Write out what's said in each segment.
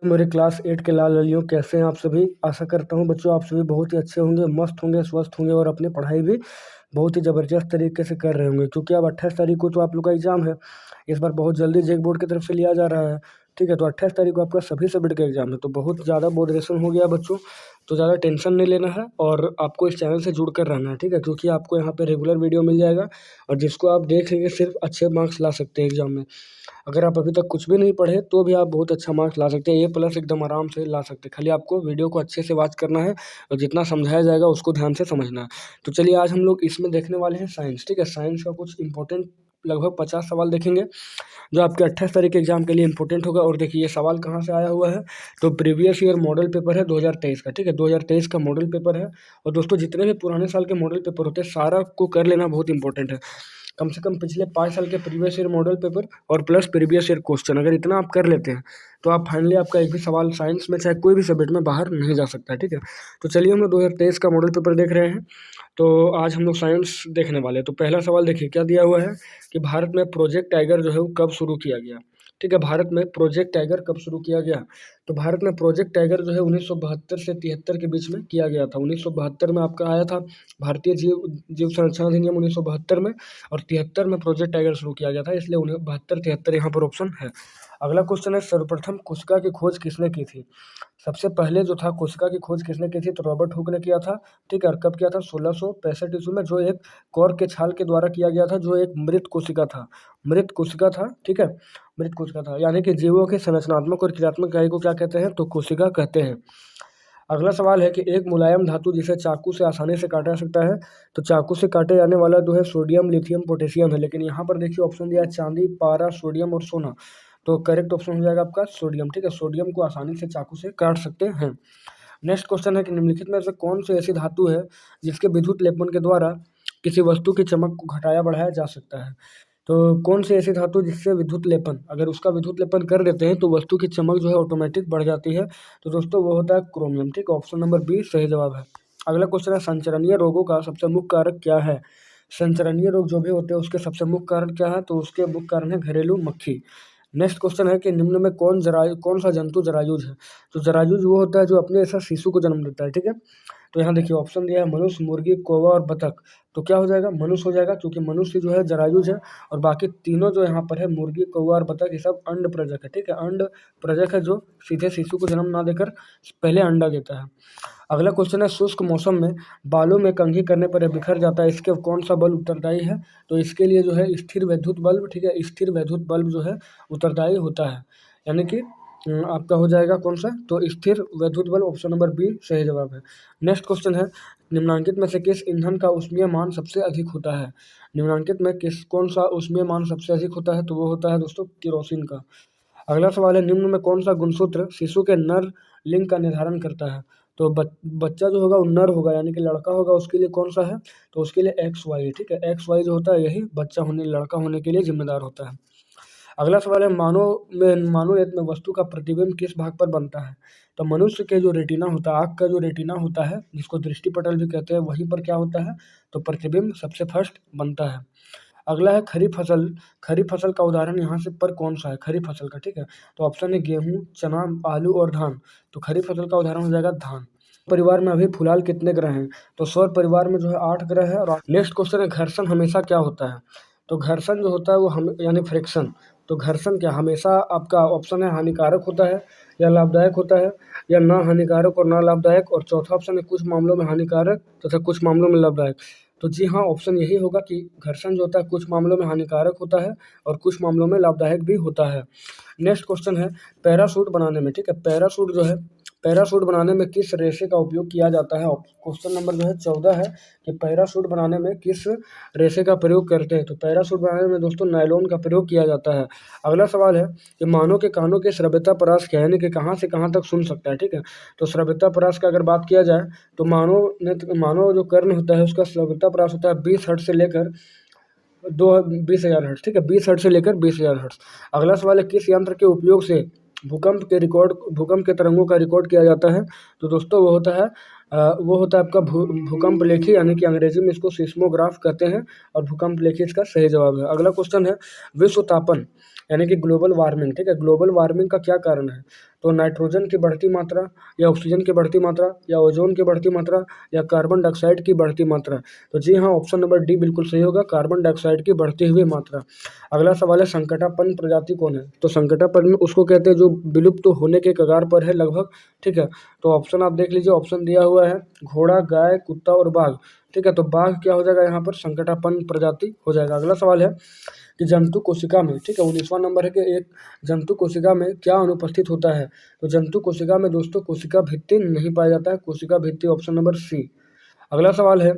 मेरे क्लास 8 के लाल ललियों, कैसे हैं आप सभी। आशा करता हूँ बच्चों आप सभी बहुत ही अच्छे होंगे, मस्त होंगे, स्वस्थ होंगे और अपनी पढ़ाई भी बहुत ही ज़बरदस्त तरीके से कर रहे होंगे, क्योंकि अब 28 तारीख को तो आप लोग का एग्ज़ाम है। इस बार बहुत जल्दी जेक बोर्ड की तरफ से लिया जा रहा है। ठीक है, तो 28 तारीख को आपका सभी सब्जेक्ट का एग्ज़ाम है, तो बहुत ज़्यादा बोर्डेशन हो गया बच्चों। तो ज़्यादा टेंशन नहीं लेना है और आपको इस चैनल से जुड़ कर रहना है, ठीक है, क्योंकि आपको यहाँ पे रेगुलर वीडियो मिल जाएगा और जिसको आप देख लेंगे सिर्फ अच्छे मार्क्स ला सकते हैं एग्ज़ाम में। अगर आप अभी तक कुछ भी नहीं पढ़े तो भी आप बहुत अच्छा मार्क्स ला सकते हैं, A+ एकदम आराम से ला सकते हैं। खाली आपको वीडियो को अच्छे से वॉच करना है और जितना समझाया जाएगा उसको ध्यान से समझना है। तो चलिए आज हम लोग इसमें देखने वाले हैं साइंस, ठीक है। साइंस का कुछ इंपॉर्टेंट लगभग 50 सवाल देखेंगे जो आपके 28 तारीख के एग्जाम के लिए इंपॉर्टेंट होगा। और देखिए ये सवाल कहाँ से आया हुआ है, तो प्रीवियस ईयर मॉडल पेपर है 2023 का, ठीक है, 2023 का मॉडल पेपर है। और दोस्तों जितने भी पुराने साल के मॉडल पेपर होते हैं सारा को कर लेना बहुत इंपॉर्टेंट है। कम से कम पिछले 5 साल के प्रीवियस ईयर मॉडल पेपर और प्लस प्रीवियस ईयर क्वेश्चन, अगर इतना आप कर लेते हैं तो आप फाइनली आपका एक भी सवाल साइंस में चाहे कोई भी सब्जेक्ट में बाहर नहीं जा सकता है, ठीक है। तो चलिए हम लोग 2023 का मॉडल पेपर देख रहे हैं। तो आज हम लोग साइंस देखने वाले हैं। तो पहला सवाल देखिए क्या दिया हुआ है कि भारत में प्रोजेक्ट टाइगर जो है वो कब शुरू किया गया, ठीक है। भारत में प्रोजेक्ट टाइगर कब शुरू किया गया, तो भारत में प्रोजेक्ट टाइगर जो है 1972 से 73 के बीच में किया गया था। 1972 में आपका आया था भारतीय जीव संरक्षण अधिनियम 1972 में, और 73 में प्रोजेक्ट टाइगर शुरू किया गया था, इसलिए 72-73 यहाँ पर ऑप्शन है। अगला क्वेश्चन है सर्वप्रथम कोशिका की खोज किसने की थी। सबसे पहले जो था कोशिका की खोज किसने की थी, तो रॉबर्ट हुक ने किया था, ठीक है। और कब किया था, 1665 ईस्वी में, जो एक कौर के छाल के द्वारा किया गया था, जो एक मृत कोशिका था, मृत कोशिका था, ठीक है, मृत कोशिका था। यानी कि जीवों के संरचनात्मक और क्रियात्मक इकाई को क्या कहते हैं, तो कोशिका कहते हैं। अगला सवाल है कि एक मुलायम धातु जिसे चाकू से आसानी से काटा जा सकता है, तो चाकू से काटे जाने वाला जो है सोडियम, लिथियम, पोटेशियम है। लेकिन यहाँ पर देखिए ऑप्शन दिया है चांदी, पारा, सोडियम और सोना। तो करेक्ट ऑप्शन हो जाएगा आपका सोडियम, ठीक है। सोडियम को आसानी से चाकू से काट सकते हैं। नेक्स्ट क्वेश्चन है कि निम्नलिखित में से कौन सी ऐसी धातु है जिसके विद्युत लेपन के द्वारा किसी वस्तु की चमक को घटाया बढ़ाया जा सकता है। तो कौन सी ऐसी धातु जिससे विद्युत लेपन, अगर उसका विद्युत लेपन कर देते हैं तो वस्तु की चमक जो है ऑटोमेटिक बढ़ जाती है, तो दोस्तों वो होता है क्रोमियम, ठीक है। ऑप्शन नंबर बी सही जवाब है। अगला क्वेश्चन है संचरणीय रोगों का सबसे मुख्य कारक क्या है। संचरणीय रोग जो भी होते हैं उसके सबसे मुख्य कारण क्या है, तो उसके मुख्य कारण है घरेलू मक्खी। नेक्स्ट क्वेश्चन है कि निम्न में कौन सा जंतु जरायुज है। तो जरायुज वो होता है जो अपने ऐसा शिशु को जन्म देता है, ठीक है। तो यहाँ देखिए ऑप्शन दिया है मनुष्य, मुर्गी, कौवा और बतख। तो क्या हो जाएगा, मनुष्य हो जाएगा, क्योंकि मनुष्य जो है जरायुज है और बाकी तीनों जो यहाँ पर है मुर्गी, कौवा और बतख, ये सब अंड प्रजक है, ठीक है। अंड प्रजक है जो सीधे शिशु को जन्म ना देकर पहले अंडा देता है। अगला क्वेश्चन है शुष्क मौसम में बालों में कंघी करने पर यह बिखर जाता है, इसके कौन सा बल उत्तरदायी है। तो इसके लिए जो है स्थिर वैद्युत बल्ब, ठीक है, स्थिर वैद्युत बल्ब जो है उत्तरदायी होता है। यानी कि आपका हो जाएगा कौन सा, तो स्थिर वैद्युत बल्ब, ऑप्शन नंबर बी सही जवाब है। नेक्स्ट क्वेश्चन है निम्नांकित में से किस ईंधन का ऊष्मीय मान सबसे अधिक होता है। निम्नांकित में कौन सा ऊष्मीय मान सबसे अधिक होता है, तो वो होता है दोस्तों केरोसिन का। अगला सवाल है निम्न में कौन सा गुणसूत्र शिशु के नर लिंग का निर्धारण करता है। तो बच्चा जो होगा वो नर होगा, यानी कि लड़का होगा, उसके लिए कौन सा है, तो उसके लिए XY, ठीक है। XY जो होता है यही बच्चा होने, लड़का होने के लिए जिम्मेदार होता है। अगला सवाल है मानव एक में वस्तु का प्रतिबिंब किस भाग पर बनता है। तो मनुष्य के जो रेटिना होता है, आँख का जो रेटिना होता है, जिसको दृष्टि पटल भी कहते हैं, वहीं पर क्या होता है, तो प्रतिबिंब सबसे फर्स्ट बनता है। अगला है खरीफ फसल। खरीफ फसल का उदाहरण यहाँ से पर कौन सा है, खरीफ फसल का, ठीक है। तो ऑप्शन है गेहूँ, चना, आलू और धान। तो खरीफ फसल का उदाहरण हो जाएगा धान। परिवार में अभी फिलहाल कितने ग्रह हैं, तो सौर परिवार में जो है 8 ग्रह है। और नेक्स्ट क्वेश्चन है घर्षण हमेशा क्या होता है। तो घर्षण जो होता है वो हम यानी फ्रिक्शन, तो घर्षण क्या हमेशा आपका ऑप्शन है हानिकारक होता है या लाभदायक होता है, या ना हानिकारक और ना लाभदायक। और चौथा ऑप्शन है कुछ मामलों में हानिकारक तथा कुछ मामलों में लाभदायक। तो जी हाँ, ऑप्शन यही होगा कि घर्षण जो होता है कुछ मामलों में हानिकारक होता है और कुछ मामलों में लाभदायक भी होता है। नेक्स्ट क्वेश्चन है पैराशूट बनाने में, ठीक है, पैराशूट जो है, पैराशूट बनाने में किस रेशे का उपयोग किया जाता है। क्वेश्चन नंबर जो है 14 है कि पैराशूट बनाने में किस रेशे का प्रयोग करते हैं। तो पैराशूट बनाने में दोस्तों नायलॉन का प्रयोग किया जाता है। अगला सवाल है कि मानव के कानों के श्रव्यता परास क्या है, यानी कि कहाँ से कहाँ तक सुन सकता है, ठीक है। तो श्रव्यता परास का अगर बात किया जाए तो मानव जो कर्ण होता है उसका श्रव्यता परास होता है 20 हर्ट्ज से लेकर 20,000 हर्ट्ज, ठीक है, 20 हर्ट्ज से लेकर 20,000 हर्ट्ज। अगला सवाल है किस यंत्र के उपयोग से भूकंप के तरंगों का रिकॉर्ड किया जाता है। तो दोस्तों वो होता है आपका भूकंप लेखी, यानी कि अंग्रेजी में इसको सिस्मोग्राफ कहते हैं, और भूकंप लेखी इसका सही जवाब है। अगला क्वेश्चन है विश्व तापन यानी कि ग्लोबल वार्मिंग, ठीक है। ग्लोबल वार्मिंग का क्या कारण है? तो नाइट्रोजन की बढ़ती मात्रा, या ऑक्सीजन की बढ़ती मात्रा, या ओजोन की बढ़ती मात्रा, या कार्बन डाइऑक्साइड की बढ़ती मात्रा। तो जी हाँ, ऑप्शन नंबर डी बिल्कुल सही होगा, कार्बन डाइऑक्साइड की बढ़ती हुई मात्रा। अगला सवाल है, संकटापन्न प्रजाति कौन है? तो संकटापन्न उसको कहते हैं जो विलुप्त तो होने के कगार पर है लगभग, ठीक है। तो ऑप्शन आप देख लीजिए, ऑप्शन दिया हुआ है घोड़ा, गाय, कुत्ता और बाघ, ठीक है। तो बाघ क्या हो जाएगा यहाँ पर? संकटापन्न प्रजाति हो जाएगा। अगला सवाल है कि जंतु कोशिका में, ठीक है, 19वां नंबर है कि एक जंतु कोशिका में क्या अनुपस्थित होता है? तो जंतु कोशिका में दोस्तों कोशिका भित्ति नहीं पाया जाता है, कोशिका भित्ति ऑप्शन नंबर सी। अगला सवाल है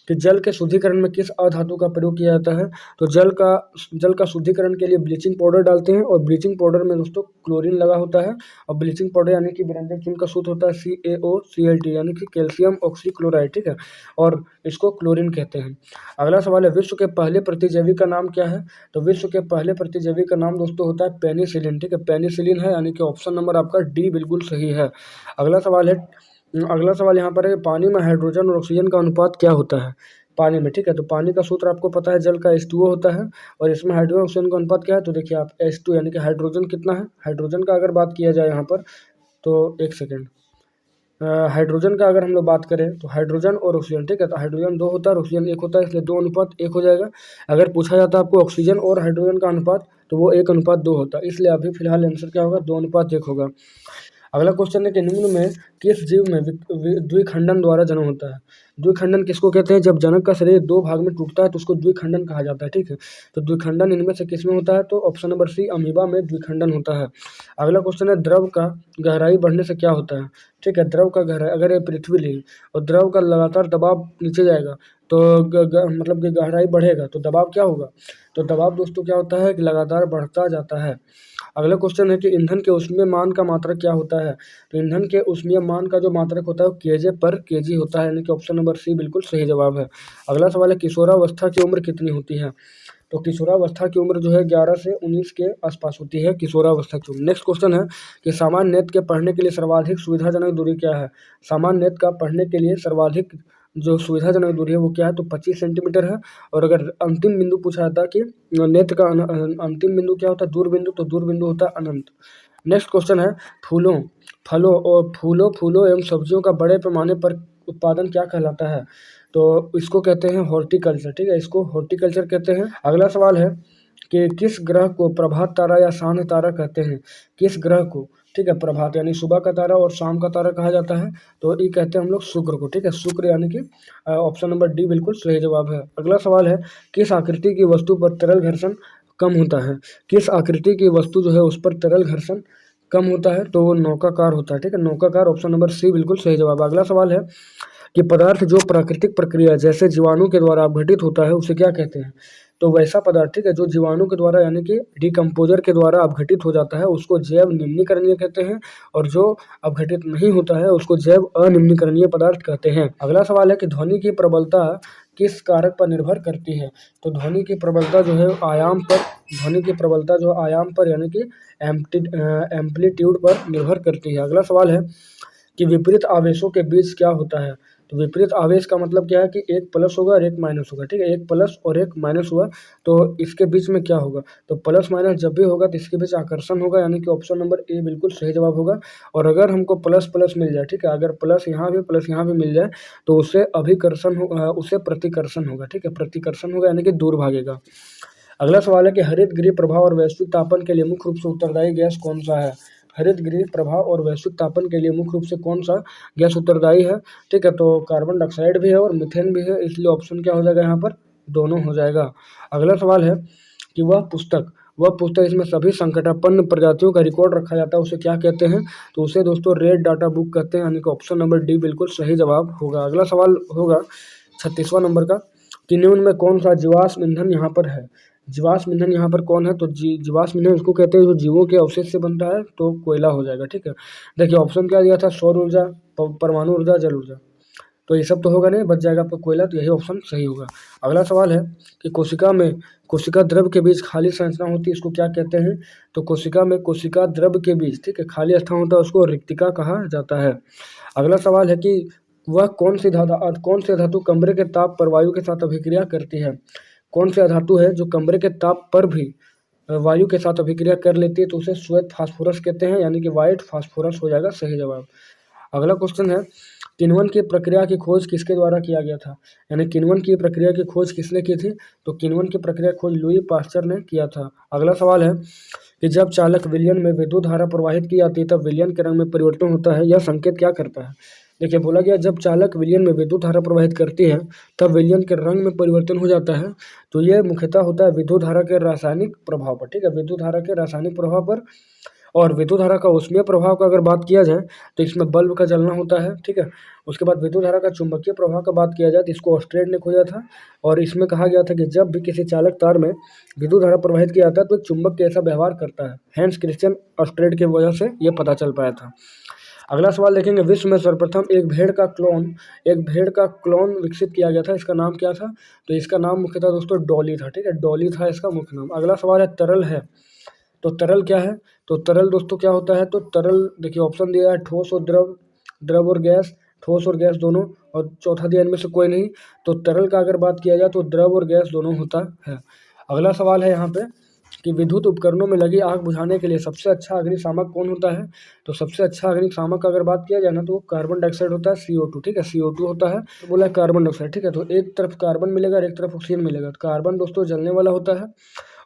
कि जल के शुद्धिकरण में किस अधातु का प्रयोग किया जाता है? तो जल का शुद्धिकरण के लिए ब्लीचिंग पाउडर डालते हैं, और ब्लीचिंग पाउडर में दोस्तों क्लोरीन लगा होता है, और ब्लीचिंग पाउडर यानी कि विरंजन चिन्ह का सूत्र होता है CaOCl यानी कि कैल्शियम ऑक्सीक्लोराइड, ठीक है, और इसको क्लोरीन कहते हैं। अगला सवाल है, विश्व के पहले प्रतिजैवी का नाम क्या है? तो विश्व के पहले प्रतिजैवी का नाम दोस्तों होता है पेनिसिलिन, ठीक है, पेनिसिलिन है, यानी कि ऑप्शन नंबर आपका डी बिल्कुल सही है। अगला सवाल यहाँ पर है, पानी में हाइड्रोजन और ऑक्सीजन का अनुपात क्या होता है? पानी में, ठीक है, तो पानी का सूत्र आपको पता है, जल का H2O होता है, और इसमें हाइड्रोजन ऑक्सीजन का अनुपात क्या है? तो देखिए आप H2 यानी कि हाइड्रोजन कितना है? हाइड्रोजन का अगर बात किया जाए यहाँ पर, तो एक सेकेंड, हाइड्रोजन का अगर हम लोग बात करें तो हाइड्रोजन और ऑक्सीजन, ठीक है, तो हाइड्रोजन 2 होता है और ऑक्सीजन 1 होता है, इसलिए 2 अनुपात 1 हो जाएगा। अगर पूछा जाता है आपको ऑक्सीजन और हाइड्रोजन का अनुपात, तो वो 1 अनुपात 2 होता है, इसलिए अभी फिलहाल आंसर क्या होगा? 2 अनुपात 1 होगा। अगला क्वेश्चन है कि निम्न में किस जीव में द्विखंडन द्वारा जन्म होता है? द्विखंडन किसको कहते हैं? जब जनक का शरीर 2 भाग में टूटता है तो उसको द्विखंडन कहा जाता है, ठीक है। तो द्विखंडन इनमें से किस में होता है? तो ऑप्शन नंबर सी, अमीबा में द्विखंडन होता है। अगला क्वेश्चन है, द्रव का गहराई बढ़ने से क्या होता है? ठीक है, द्रव का गहराई, अगर ये पृथ्वी ली और द्रव का लगातार दबाव नीचे जाएगा तो मतलब कि गहराई बढ़ेगा, तो दबाव क्या होगा? तो दबाव दोस्तों क्या होता है कि लगातार बढ़ता जाता है। अगला क्वेश्चन है कि ईंधन के ऊष्मीय मान का मात्रक क्या होता है? तो ईंधन के ऊष्मीय मान का जो मात्रक होता है वो kJ/kg होता है, यानी कि ऑप्शन नंबर सी बिल्कुल सही जवाब है। अगला सवाल है, किशोरावस्था की उम्र कितनी होती है? तो किशोरावस्था की उम्र जो है 11 से 19 के आसपास होती है, किशोरावस्था की उम्र। नेक्स्ट क्वेश्चन है कि सामान्य नेत्र के पढ़ने के लिए सर्वाधिक सुविधाजनक दूरी क्या है? सामान्य नेत्र का पढ़ने के लिए सर्वाधिक जो सुविधाजनक दूरी है वो क्या है? तो 25 सेंटीमीटर है। और अगर अंतिम बिंदु पूछा जाता कि नेत्र का अंतिम बिंदु क्या होता है? दूर बिंदु, तो दूर बिंदु होता है अनंत। नेक्स्ट क्वेश्चन है, फूलों एवं सब्जियों का बड़े पैमाने पर उत्पादन क्या कहलाता है? तो इसको कहते हैं हॉर्टिकल्चर, ठीक है, इसको हॉर्टिकल्चर कहते हैं। अगला सवाल है कि किस ग्रह को प्रभात तारा या सांझ तारा कहते हैं? किस ग्रह को, ठीक है, प्रभात यानी सुबह का तारा और शाम का तारा कहा जाता है, तो ये कहते हैं हम लोग शुक्र को, ठीक है, शुक्र यानी कि ऑप्शन नंबर डी बिल्कुल सही जवाब है। अगला सवाल है, किस आकृति की वस्तु पर तरल घर्षण कम होता है? किस आकृति की वस्तु जो है उस पर तरल घर्षण कम होता है? तो वो नौकाकार होता है, ठीक है, नौकाकार, ऑप्शन नंबर सी बिल्कुल सही जवाब। अगला सवाल है कि पदार्थ जो प्राकृतिक प्रक्रिया जैसे जीवाणु के द्वारा अपघटित होता है उसे क्या कहते हैं? तो वैसा पदार्थ, ठीक है, जो जीवाणु के द्वारा यानी कि डिकम्पोजर के द्वारा अपघटित हो जाता है उसको जैव निम्नीकरणीय कहते हैं, और जो अपघटित नहीं होता है उसको जैव अनिम्नीकरणीय पदार्थ कहते हैं। अगला सवाल है कि ध्वनि की प्रबलता किस कारक पर निर्भर करती है? तो ध्वनि की प्रबलता जो है आयाम पर, ध्वनि की प्रबलता जो आयाम पर यानी कि एम्पलीट्यूड पर निर्भर करती है। अगला सवाल है कि विपरीत आवेशों के बीच क्या होता है? तो विपरीत आवेश का मतलब क्या है कि एक प्लस होगा और एक माइनस होगा, ठीक है, एक प्लस और एक माइनस हुआ तो इसके बीच में क्या होगा? तो प्लस माइनस जब भी होगा तो इसके बीच आकर्षण होगा, यानी कि ऑप्शन नंबर ए बिल्कुल सही जवाब होगा। और अगर हमको प्लस प्लस मिल जाए, ठीक है, अगर प्लस यहाँ भी मिल जाए तो उससे अभिकर्षण उससे प्रतिकर्षण होगा, ठीक है, प्रतिकर्षण होगा यानी कि दूर भागेगा। अगला सवाल है कि हरित गृह प्रभाव और वैश्विक तापन के लिए मुख्य रूप से उत्तरदायी गैस कौन सा है? हरित गृह प्रभाव और वैश्विक तापन के लिए मुख्य रूप से कौन सा गैस उत्तरदायी है? ठीक है, तो कार्बन डाइऑक्साइड भी है और मीथेन भी है, इसलिए ऑप्शन क्या हो जाएगा यहाँ पर? दोनों हो जाएगा। अगला सवाल है कि वह पुस्तक इसमें सभी संकटापन्न प्रजातियों का रिकॉर्ड रखा जाता है उसे क्या कहते हैं? तो उसे दोस्तों रेड डाटा बुक कहते हैं, यानी कि ऑप्शन नंबर डी बिल्कुल सही जवाब होगा। अगला सवाल होगा 36वां नंबर का कि निम्न में कौन सा जीवाश्म ईंधन यहाँ पर है? जीवाश्म ईंधन यहाँ पर कौन है? तो जीवाश्म ईंधन उसको कहते हैं जो जीवों के अवशेष से बनता है, तो कोयला हो जाएगा, ठीक है। देखिए ऑप्शन क्या दिया था? सौर ऊर्जा, परमाणु ऊर्जा, जल ऊर्जा, तो ये सब तो होगा नहीं, बच जाएगा आपका कोयला, तो यही ऑप्शन सही होगा। अगला सवाल है कि कोशिका द्रव के बीच खाली संरचना होती है, इसको क्या कहते हैं? तो कोशिका में कोशिका द्रव के बीच, ठीक है, खाली स्थान होता है उसको रिक्तिका कहा जाता है। अगला सवाल है कि वह कौन सी धातु कमरे के ताप पर वायु के साथ अभिक्रिया करती है? कौन सी धातु है जो कमरे के ताप पर भी वायु के साथ अभिक्रिया कर लेती है तो उसे श्वेत फास्फोरस कहते हैं, यानी कि वाइट फास्फोरस हो जाएगा सही जवाब। अगला क्वेश्चन है, किण्वन की प्रक्रिया की खोज किसके द्वारा किया गया था? यानी किण्वन की प्रक्रिया की खोज किसने की थी? तो किण्वन की प्रक्रिया खोज लुई पास्चर ने किया था। अगला सवाल है कि जब चालक विलयन में विद्युत धारा प्रवाहित की जाती है तब विलयन के रंग में परिवर्तन होता है, यह संकेत क्या करता है? देखिए बोला गया जब चालक विलयन में विद्युत धारा प्रवाहित करती है तब विलयन के रंग में परिवर्तन हो जाता है। तो ये मुख्यतः होता है विद्युत धारा के रासायनिक प्रभाव पर, ठीक है, विद्युत धारा के रासायनिक प्रभाव पर। और विद्युत धारा का ऊष्मीय प्रभाव का अगर बात किया जाए तो इसमें बल्ब का जलना होता है, ठीक है। उसके बाद विद्युत धारा का चुंबकीय प्रभाव का बात किया जाए तो इसको ऑस्ट्रेड ने खोजा था, और इसमें कहा गया था कि जब भी किसी चालक तार में विद्युत धारा प्रवाहित किया जाता है तो एक चुंबक कैसा व्यवहार करता है, हैंस क्रिश्चियन ऑस्ट्रेड की वजह से ये पता चल पाया था। अगला सवाल देखेंगे, विश्व में सर्वप्रथम एक भेड़ का क्लोन विकसित किया गया था, इसका नाम क्या था? तो इसका नाम मुख्यतः दोस्तों डॉली था, ठीक है, डॉली था इसका मुख्य नाम। अगला सवाल है तरल है, तो तरल क्या है? तो तरल दोस्तों क्या होता है? तो तरल देखिए ऑप्शन दिया है ठोस और द्रव, द्रव और गैस, ठोस और गैस दोनों, और चौथा दिया इनमें से कोई नहीं। तो तरल का अगर बात किया जाए तो द्रव और गैस दोनों होता है। अगला सवाल है यहाँ पे कि विद्युत उपकरणों में लगी आग बुझाने के लिए सबसे अच्छा अग्निशामक कौन होता है? तो सबसे अच्छा अग्निशामक का अगर बात किया जाए ना तो कार्बन डाइऑक्साइड होता है, CO2, ठीक है, CO2 होता है। तो बोला कार्बन डाइऑक्साइड, ठीक है, तो एक तरफ कार्बन मिलेगा और एक तरफ ऑक्सीजन मिलेगा। तो कार्बन दोस्तों जलने वाला होता है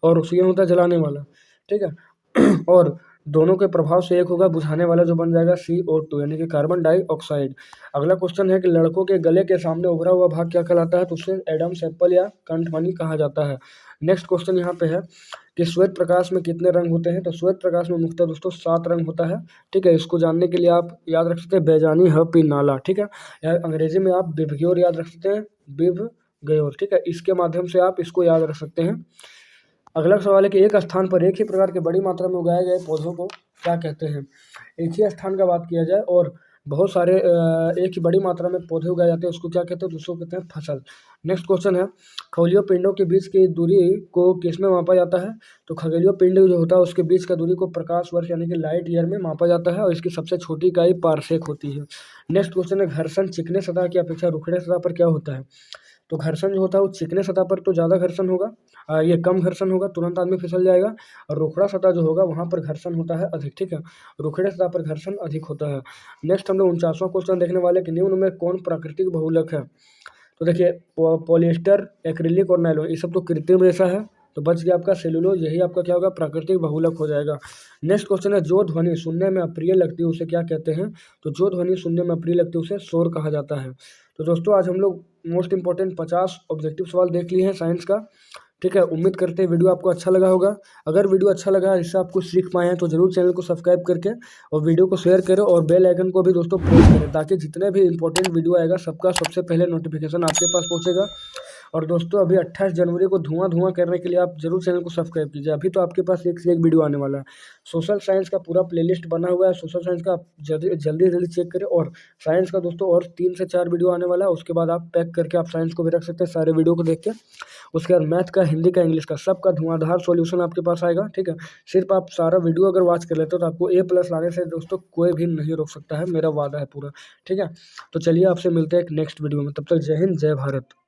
और ऑक्सीजन होता है जलाने वाला, ठीक है। और दोनों के प्रभाव से एक होगा बुझाने वाला जो बन जाएगा CO2, यानी कि कार्बन डाइऑक्साइड। अगला क्वेश्चन है कि लड़कों के गले के सामने उभरा हुआ भाग क्या कहलाता है? तो उसे एडम्स एप्पल या कंठमणि कहा जाता है। नेक्स्ट क्वेश्चन यहाँ पे है कि श्वेत प्रकाश में कितने रंग होते हैं? तो श्वेत प्रकाश में मुख्यतः दोस्तों 7 रंग होता है, ठीक है। इसको जानने के लिए आप याद रख सकते हैं बेजानी हपी नाला, ठीक है, या अंग्रेजी में आप बिवग्योर याद रख सकते हैं, बिवग्योर, ठीक है, इसके माध्यम से आप इसको याद रख सकते हैं। अगला सवाल है कि एक स्थान पर एक ही प्रकार के बड़ी मात्रा में उगाए गए पौधों को क्या कहते हैं? एक ही स्थान का बात किया जाए और बहुत सारे एक ही बड़ी मात्रा में पौधे उगाए जाते हैं उसको क्या कहते हैं? उसको कहते हैं फसल। नेक्स्ट क्वेश्चन है, खगोलीय पिंडों के बीच की दूरी को किस में मापा जाता है? तो खगोलीय पिंड जो होता है उसके बीच का दूरी को प्रकाश वर्ष यानी कि लाइट ईयर में मापा जाता है और इसकी सबसे छोटी इकाई पारसेक होती है। नेक्स्ट क्वेश्चन है, घर्षण चिकने सतह की अपेक्षा रुखड़े सतह पर क्या होता है? तो घर्षण जो होता है वो चिकने सतह पर तो ज़्यादा घर्षण होगा, ये कम घर्षण होगा, तुरंत आदमी फिसल जाएगा। और रुखड़ा सतह जो होगा वहाँ पर घर्षण होता है अधिक, ठीक है, रुखड़े सतह पर घर्षण अधिक होता है। नेक्स्ट हम लोग 49वां क्वेश्चन देखने वाले कि निम्न में कौन प्राकृतिक बहुलक है? तो देखिए पॉलिएस्टर, एक्रिलिक और नायलॉन ये सब तो कृत्रिम रेशा है, तो बच गया आपका सेलुलोज, यही आपका क्या होगा? प्राकृतिक बहुलक हो जाएगा। नेक्स्ट क्वेश्चन है, जो ध्वनि सुनने में अप्रिय लगती है उसे क्या कहते हैं? तो जो ध्वनि सुनने में अप्रिय लगती है उसे शोर कहा जाता है। तो दोस्तों आज हम लोग मोस्ट इंपॉर्टेंट 50 ऑब्जेक्टिव सवाल देख लिए हैं साइंस का, ठीक है। उम्मीद करते हैं वीडियो आपको अच्छा लगा होगा। अगर वीडियो अच्छा लगा इससे आप कुछ सीख पाए हैं तो जरूर चैनल को सब्सक्राइब करके और वीडियो को शेयर करें और बेल आइकन को भी दोस्तों प्रेस करें ताकि जितने भी इंपॉर्टेंट वीडियो आएगा सबका सबसे पहले नोटिफिकेशन आपके पास पहुंचेगा। और दोस्तों अभी 28 जनवरी को धुआं करने के लिए आप जरूर चैनल को सब्सक्राइब कीजिए, अभी तो आपके पास एक से एक वीडियो आने वाला है। सोशल साइंस का पूरा प्लेलिस्ट बना हुआ है, सोशल साइंस का आप जल्दी चेक करें। और साइंस का दोस्तों और 3 से 4 वीडियो आने वाला है, उसके बाद आप पैक करके आप साइंस को भी रख सकते हैं सारे वीडियो को देख के। उसके बाद मैथ का, हिंदी का, इंग्लिश का सबका धुआंधार सॉल्यूशन आपके पास आएगा, ठीक है। सिर्फ आप सारा वीडियो अगर वॉच कर लेते हो तो आपको A+ लाने से दोस्तों कोई भी नहीं रोक सकता है, मेरा वादा है पूरा, ठीक है। तो चलिए आपसे मिलते हैं एक नेक्स्ट वीडियो में, तब तक जय हिंद जय भारत।